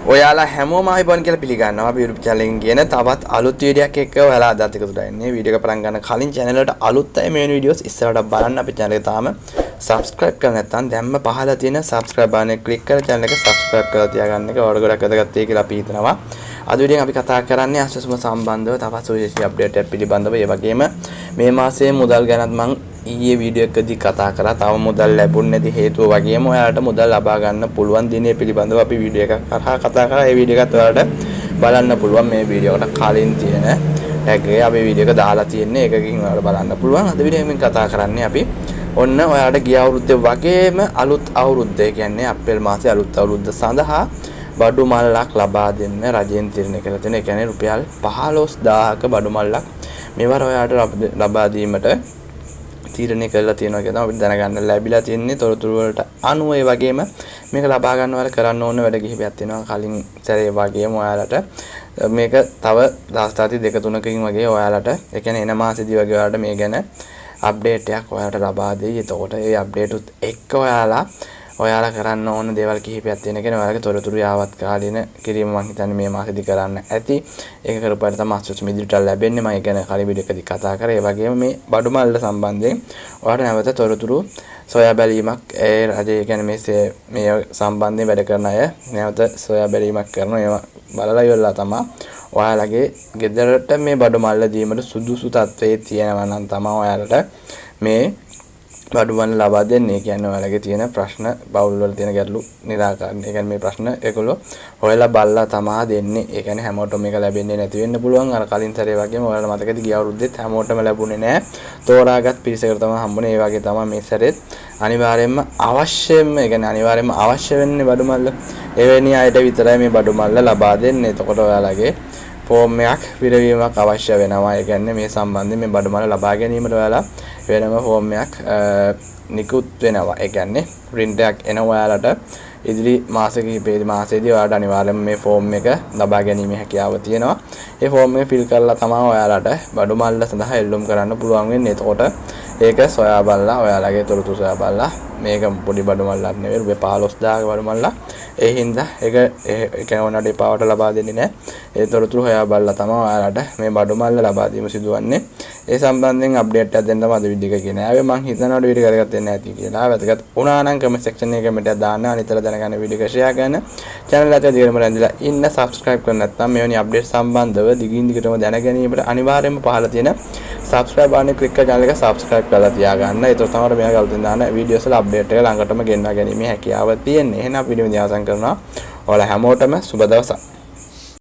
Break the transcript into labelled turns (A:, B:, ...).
A: ඔයාලා හැමෝම ආයිබෝන් කියලා පිළිගන්නවා අපි YouTube channel එකෙන් කියන තවත් අලුත් වීඩියෝ එකක් එක්ක ඔයාලා අදත් එකතු වෙලා ඉන්නේ. වීඩියෝ එක පටන් ගන්න කලින් channel එකට අලුත් අය මේ වීඩියෝස් ඉස්සරහට බලන්න අපි channel එක තාම subscribe කරලා නැත්නම් දැම්ම පහළ තියෙන subscribe බටන් එක click කරලා channel එක subscribe කරලා තියාගන්න එක වඩ ගොඩක් වැදගත් වෙයි කියලා අපි හිතනවා. අද වීඩියෝෙන් අපි කතා කරන්නේ අස්වැසුම සම්බන්ධව තවත් සුවිශේෂී අප්ඩේට් එකක් පිළිබඳව. ඒ වගේම මේ මාසයේ මුදල් ගැනත් මම ඊයේ වීඩියෝ එකදී කතා කරා. තව මුදල් ලැබුණ නැති හේතුව වගේම ඔයාලට මුදල් ලබා ගන්න පුළුවන් දිනේ පිළිබඳව අපි වීඩියෝ එකක් කරා කතා කරා. ඒ වීඩියෝ එකත් ඔයාලට බලන්න පුළුවන් මේ වීඩියෝ එකට කලින් තියෙන ටැග් එකේ අපි වීඩියෝ එක දාලා තියෙන්නේ. ඒකකින් ඔයාලට බලන්න පුළුවන්. අද වීඩියෝ එකෙන් කතා කරන්නේ අපි ඔන්න ඔයාලට ගිය අවුරුද්දේ වගේම අලුත් අවුරුද්ද කියන්නේ අප්‍රේල් මාසයේ අලුත් අවුරුද්ද සඳහා බඩු මල්ලක් ලබා දෙන්න රජයෙන් තීරණය කළ තියෙන. ඒ කියන්නේ රුපියල් 15000ක බඩු මල්ලක් මේවර ඔයාලට ලබා දීමට තීරණය කළා තියෙනවා කියලා අපිට දැනගන්න ලැබිලා තියෙන්නේ. තොරතුරු වලට අනුව ඒ වගේම මේක ලබා ගන්නවල කරන්න ඕන වැඩ කිහිපයක් තියෙනවා. කලින් සැරේ වගේම ඔයාලට මේක තව දවස් දෙක තුනකින් වගේ ඔයාලට ඒ කියන්නේ එන මාසෙදී වගේ ඔයාලට මේ ගැන අප්ඩේට් එකක් ඔයාලට ලබා දෙයි. එතකොට ඒ අප්ඩේට් උත් එක්ක ඔයාලා කරන්න ඕන දේවල් කිහිපයක් තියෙන කෙනා ඔයාලගේ තොරතුරු යාවත් කාලීන කිරීම මම හිතන්නේ මේ මාසෙදි කරන්න ඇති. ඒක කරපුවාට තමයි අස්වැසුම ඉදිරියට ලැබෙන්නේ. මම ගැන කලින් වීඩියෝ එකදී කතා කරා. ඒ වගේම මේ බඩු මල්ල සම්බන්ධයෙන් ඔයාලට නැවත තොරතුරු සොයා බැලීමක් ඒ රජය කියන්නේ මේ සම්බන්ධයෙන් වැඩ කරන අය නැවත සොයා බැලීමක් කරනවා. ඒවා බලලා ඉවරලා තමයි ඔයාලගේ ගෙදරට මේ බඩු මල්ල දීමට සුදුසු තත්ත්වයේ තියෙනවා නම් තමයි ඔයාලට මේ බඩු මල්ල ලබා දෙන්නේ. කියන්නේ ඔයාලගේ තියෙන ප්‍රශ්න බවුල් වල තියෙන ගැටලු निराකරණය. ඒ කියන්නේ මේ ප්‍රශ්න ඒගොල්ලෝ හොයලා බලලා තමයි දෙන්නේ. ඒ කියන්නේ හැමෝටම මේක ලැබෙන්නේ නැති වෙන්න පුළුවන්. අර කලින් සැරේ වගේම ඔයාලා මතකද ගිය අවුරුද්දෙත් හැමෝටම ලැබුණේ නැහැ. තෝරාගත් පිරිසකට තමයි හම්බුනේ. ඒ වගේ තමයි මේ සැරේත් අනිවාර්යයෙන්ම අවශ්‍ය වෙන්නේ බඩු මල්ල. එවැනි අයට විතරයි මේ බඩු මල්ල ලබා දෙන්නේ. එතකොට ඔයාලගේ ෆෝම් එකක් පිරවීමක් අවශ්‍ය වෙනවා. ඒ කියන්නේ මේ සම්බන්ධයෙන් මේ බඩු මල්ල ලබා ගැනීමට ඔයාලා වෙනම ෆෝම් එකක් නිකුත් වෙනවා. ඒ කියන්නේ print එකක් එන ඔයාලට ඉදිරි මාසෙදී ඔයාලට අනිවාර්යයෙන්ම මේ ෆෝම් එක ලබා ගැනීමේ හැකියාව තියෙනවා. ඒ ෆෝම් එක ෆිල් කරලා තමයි ඔයාලට බඩු මල්ල සඳහා එල්ලුම් කරන්න පුළුවන් වෙන්නේ. එතකොට ඒක සොයා බලලා ඔයාලගේ තොරතුරු සොයා බලලා මේක පොඩි බඩු මල්ලක් නෙවෙයි රුපියල් 15000ක බඩු මල්ලක්. ඒ හින්දා ඒක ඕනට එපාවට ලබා දෙන්නේ නැහැ. ඒ තොරතුරු හොයා බලලා තමයි ඔයාලට මේ බඩු මල්ල ලබා දීම සිදුවන්නේ. ඒ සම්බන්ධයෙන් අප්ඩේට් එකක් දෙන්න තමයි අද වීඩියෝ එක කියන්නේ. ආවේ මම හිතනවා වීඩියෝ කරගත්තේ නැති කියලා. වැදගත් වුණා නම් කමෙන්ට් සෙක්ෂන් එකේ කමෙන්ට් එකක් දාන්න. අනිතර දැනගන්න වීඩියෝ එක ෂෙයා කරන්න. channel එකට දිගටම රැඳිලා ඉන්න subscribe කරන්න නැත්නම් මෙවැනි අප්ඩේට් සම්බන්ධව දිගින් දිගටම දැන ගැනීමට අනිවාර්යයෙන්ම පහළ තියෙන subscribe බටන් එක ක්ලික් කරලා channel එක subscribe කරලා තියාගන්න. ඒක තමයි මේ ගල්තෙන් දාන වීඩියෝස් වල අප්ඩේට් එක ළඟටම ගෙන්වා ගැනීමේ හැකියාව තියෙන්නේ. එහෙනම් වීඩියෝ එක අවසන් කරනවා. ඔයාලා හැමෝටම සුබ දවසක්.